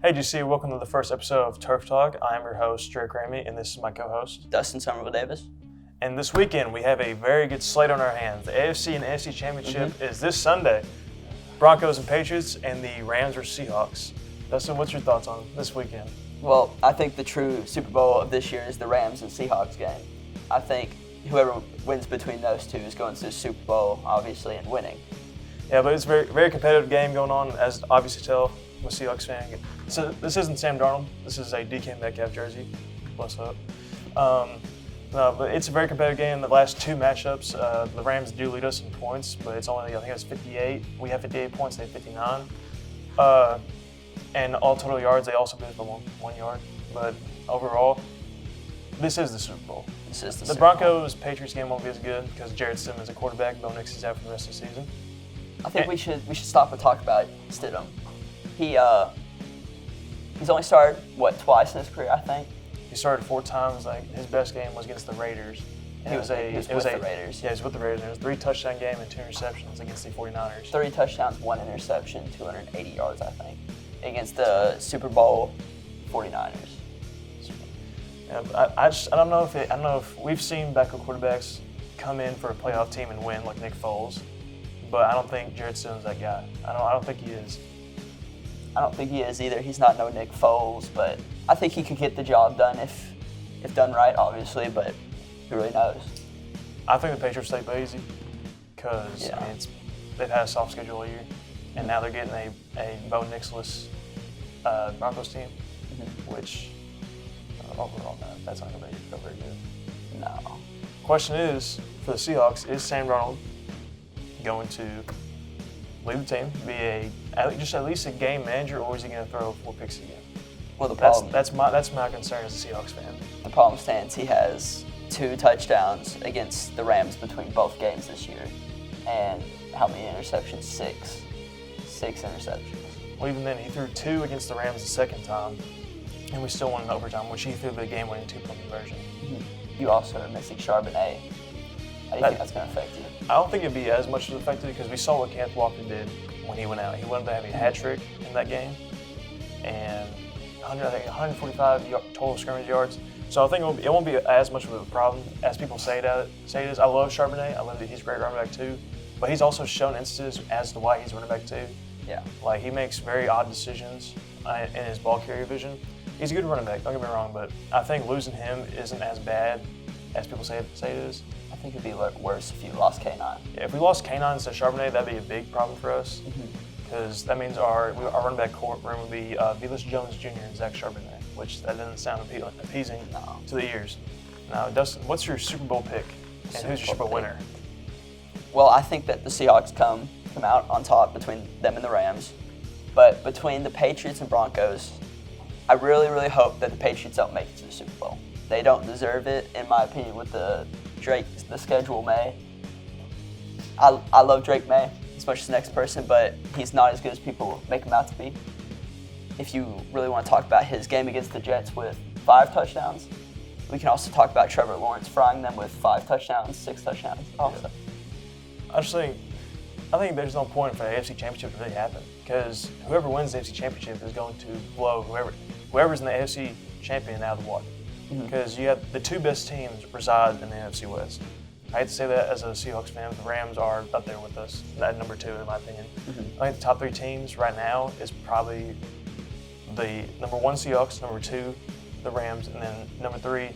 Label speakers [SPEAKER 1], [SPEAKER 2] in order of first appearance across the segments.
[SPEAKER 1] Hey GC, welcome to the first episode of Turf Talk. I'm your host, Drake Ramey, and this is my co-host,
[SPEAKER 2] Dustin Davis.
[SPEAKER 1] And this weekend, we have a very good slate on our hands. The AFC and NFC Championship is this Sunday. Broncos and Patriots, and the Rams or Seahawks. Dustin, what's your thoughts on this weekend?
[SPEAKER 2] Well, I think the true Super Bowl of this year is the Rams and Seahawks game. I think whoever wins between those two is going to the Super Bowl, obviously, and winning.
[SPEAKER 1] Yeah, but it's a very competitive game going on, as obviously tell. I'm a Seahawks fan. So this isn't Sam Darnold. This is a DK Metcalf jersey. Bless up. No, but it's a very competitive game. The last two matchups, the Rams do lead us in points, but it's only, I think it's 58. We have 58 points, they have 59. And all total yards, they also beat us by one yard. But overall, this is the Super Bowl.
[SPEAKER 2] This is the
[SPEAKER 1] The
[SPEAKER 2] Super Bowl.
[SPEAKER 1] Broncos-Patriots game won't be as good because Jarrett Stidham is a quarterback. Bo Nix is out for the rest of the season.
[SPEAKER 2] I think we should stop and talk about Stidham. He's only started twice in his career, I think.
[SPEAKER 1] He started 4 times. Like his best game was against the Raiders. And
[SPEAKER 2] He was with the Raiders.
[SPEAKER 1] Yeah, he was with the Raiders. It was a 3-touchdown game and 2 interceptions against the 49ers.
[SPEAKER 2] 3 touchdowns, 1 interception, 280 yards, I think, against the Super Bowl 49ers.
[SPEAKER 1] Yeah, I don't know if we've seen backup quarterbacks come in for a playoff team and win like Nick Foles, but I don't think Jarrett Stidham's that guy. I don't think he is.
[SPEAKER 2] I don't think he is either. He's not no Nick Foles, but I think he could get the job done if done right, obviously, but who really knows?
[SPEAKER 1] I think the Patriots take it easy because they've had a soft schedule all year, and now they're getting a Bo Nix-less Broncos team, which overall, that's not going to go very good.
[SPEAKER 2] No.
[SPEAKER 1] Question is, for the Seahawks, is Sam Darnold going to lead the team, be at least a game manager, or is he going to throw 4 picks again?
[SPEAKER 2] Well, that's
[SPEAKER 1] my concern as a Seahawks fan.
[SPEAKER 2] The problem stands. He has 2 touchdowns against the Rams between both games this year, and how many interceptions? 6 interceptions.
[SPEAKER 1] Well, even then, he threw 2 against the Rams the second time, and we still won in overtime, which he threw the game-winning 2-point conversion.
[SPEAKER 2] You also are missing Charbonnet. How do you think that's going to affect you?
[SPEAKER 1] I don't think it'd be as much of an effect because we saw what Kenneth Walker did when he went out. He went to have a hat trick in that game, and 145 total scrimmage yards. So I think it won't be as much of a problem as people say it is. I love Charbonnet. I love that he's a great running back too, but he's also shown instances as to why he's running back too.
[SPEAKER 2] Yeah.
[SPEAKER 1] Like he makes very odd decisions in his ball carrier vision. He's a good running back. Don't get me wrong, but I think losing him isn't as bad as people say it is.
[SPEAKER 2] I think it'd be worse if you lost K9.
[SPEAKER 1] Yeah, if we lost K9 instead of Charbonnet, that'd be a big problem for us because that means our running back core room would be Velus Jones Jr. and Zach Charbonnet, which that doesn't sound appeasing to the ears. Now, Dustin, what's your Super Bowl pick, and who's your Super Bowl winner?
[SPEAKER 2] Well, I think that the Seahawks come out on top between them and the Rams, but between the Patriots and Broncos, I really, really hope that the Patriots don't make it to the Super Bowl. They don't deserve it, in my opinion, with the schedule May. I love Drake May as much as the next person, but he's not as good as people make him out to be. If you really want to talk about his game against the Jets with 5 touchdowns, we can also talk about Trevor Lawrence frying them with 5 touchdowns, 6 touchdowns also.
[SPEAKER 1] Yeah. I think there's no point for the AFC Championship to really happen because whoever wins the AFC Championship is going to blow whoever's in the AFC champion out of the water. Because you have the 2 best teams reside in the NFC West. I hate to say that as a Seahawks fan, but the Rams are up there with us at number 2 in my opinion. I think the top 3 teams right now is probably the number 1 Seahawks, number 2 the Rams, and then number 3.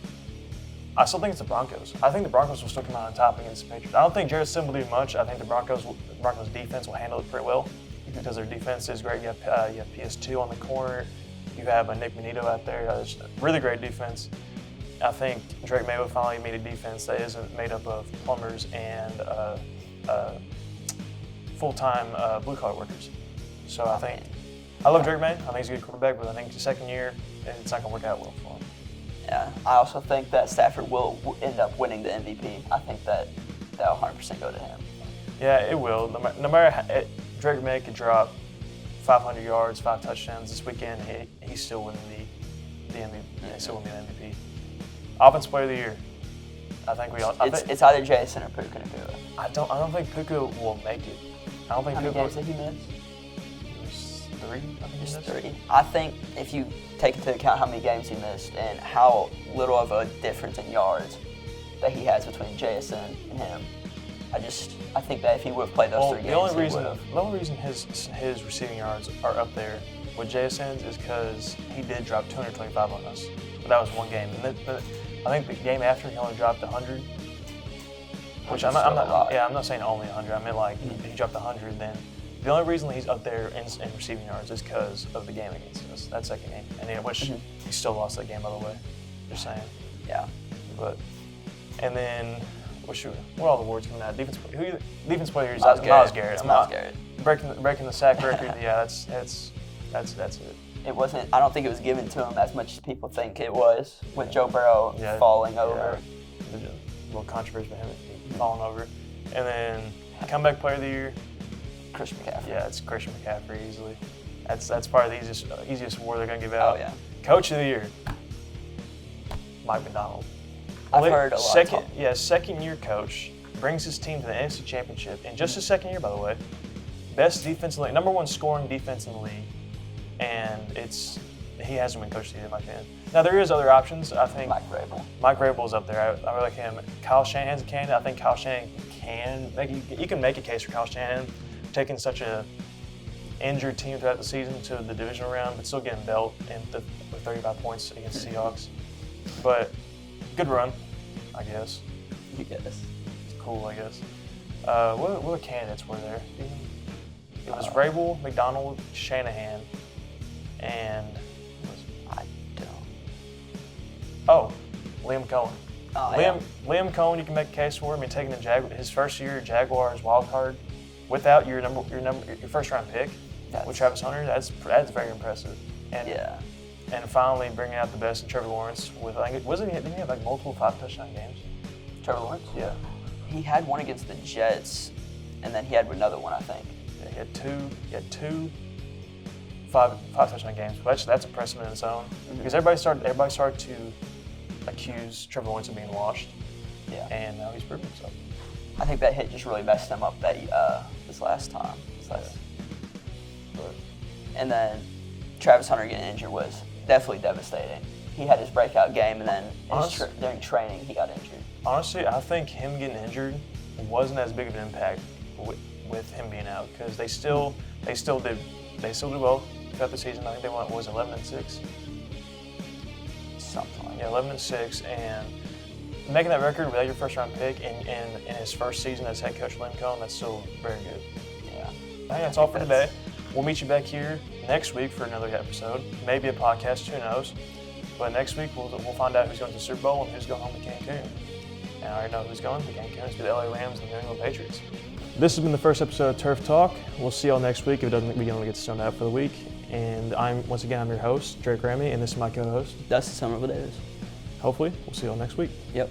[SPEAKER 1] I still think it's the Broncos. I think the Broncos will still come out on top against the Patriots. I don't think Jarrett Stidham will do much. I think the Broncos defense will handle it pretty well because their defense is great. You have PS2 on the corner. You have a Nick Bonito out there. It's a really great defense. I think Drake May will finally meet a defense that isn't made up of plumbers and full-time blue-collar workers. So I love Drake May. I think he's a good quarterback, but I think the second year, it's not going to work out well for him.
[SPEAKER 2] Yeah, I also think that Stafford will end up winning the MVP. I think that'll 100% go to him.
[SPEAKER 1] Yeah, it will. No matter Drake May could drop 500 yards, 5 touchdowns this weekend, he's still winning the MVP. Still winning the MVP. Offensive Player of the Year. I think
[SPEAKER 2] it's either Jason or Puka to do it.
[SPEAKER 1] I don't think Puka will make it. I don't think
[SPEAKER 2] How many
[SPEAKER 1] Puka.
[SPEAKER 2] games did he miss?
[SPEAKER 1] The 3. I think
[SPEAKER 2] Just
[SPEAKER 1] he missed.
[SPEAKER 2] 3. I think if you take into account how many games he missed and how little of a difference in yards that he has between JSN and him, I think that if he would have played those 3 games,
[SPEAKER 1] the only reason his receiving yards are up there with JSN's is because he did drop 225 on us, but that was one game. And I think the game after he only dropped 100, which I'm not saying only 100. I meant like he dropped 100. Then the only reason he's up there in receiving yards is because of the game against us, that second game, and which he still lost that game, by the way. Just saying.
[SPEAKER 2] Yeah.
[SPEAKER 1] And then what all the awards coming out? Defense player is
[SPEAKER 2] Myles
[SPEAKER 1] Myles Garrett.
[SPEAKER 2] Myles Garrett.
[SPEAKER 1] Breaking the sack record. Yeah, that's it.
[SPEAKER 2] It wasn't. I don't think it was given to him as much as people think it was, with Joe Burrow falling over.
[SPEAKER 1] Yeah. A little controversy behind him falling over. And then comeback player of the year,
[SPEAKER 2] Christian McCaffrey.
[SPEAKER 1] Yeah, it's Christian McCaffrey easily. That's probably the easiest award they're gonna give out.
[SPEAKER 2] Oh yeah.
[SPEAKER 1] Coach of the year, Mike McDonald.
[SPEAKER 2] I've heard a lot.
[SPEAKER 1] Second year coach, brings his team to the NFC Championship in just his second year, by the way. Best defense in the league, number 1 scoring defense in the league, and he hasn't been coach of the year in my opinion. Now there is other options. I think Mike Vrabel's up there. I really like him. Kyle Shanahan's a candidate. I think Kyle Shanahan you can make a case for Kyle Shanahan taking such a injured team throughout the season to the divisional round, but still getting dealt with 35 points against the Seahawks. But good run, I guess.
[SPEAKER 2] You guess.
[SPEAKER 1] It's cool, I guess. What candidates were there? It was Vrabel, McDonald, Shanahan, and
[SPEAKER 2] I don't.
[SPEAKER 1] Oh, Liam Cohen.
[SPEAKER 2] Oh,
[SPEAKER 1] Liam Cohen, you can make a case for him. Taking his first year Jaguars wild card without your first round pick with Travis Hunter. That's very impressive. And finally bringing out the best in Trevor Lawrence with didn't he have like multiple 5 touchdown games?
[SPEAKER 2] Trevor Lawrence?
[SPEAKER 1] Yeah.
[SPEAKER 2] He had one against the Jets, and then he had another one, I think.
[SPEAKER 1] Yeah, he had two 5 touchdown games. But that's impressive in its own. Because everybody started to accuse Trevor Lawrence of being washed.
[SPEAKER 2] Yeah.
[SPEAKER 1] And now he's proven himself.
[SPEAKER 2] I think that hit just really messed him up this last time. And then Travis Hunter getting injured was definitely devastating. He had his breakout game, and then during training he got injured.
[SPEAKER 1] Honestly, I think him getting injured wasn't as big of an impact with him being out, because they still did well throughout the season. I think they went 11-6.
[SPEAKER 2] Something like that.
[SPEAKER 1] 11-6, and making that record without your first round pick in his first season as head coach Liam Cohen, that's still very good.
[SPEAKER 2] Yeah.
[SPEAKER 1] I think that's all for today. We'll meet you back here next week for another episode, maybe a podcast, who knows. But next week we'll find out who's going to the Super Bowl and who's going home to Cancun. And I already know who's going to Cancun. It's the LA Rams and the New England Patriots. This has been the first episode of Turf Talk. We'll see y'all next week if it doesn't begin to get stoned out for the week. And I'm your host, Drake Ramey, and this is my co-host,
[SPEAKER 2] Dustin Davis.
[SPEAKER 1] Hopefully, we'll see y'all next week.
[SPEAKER 2] Yep.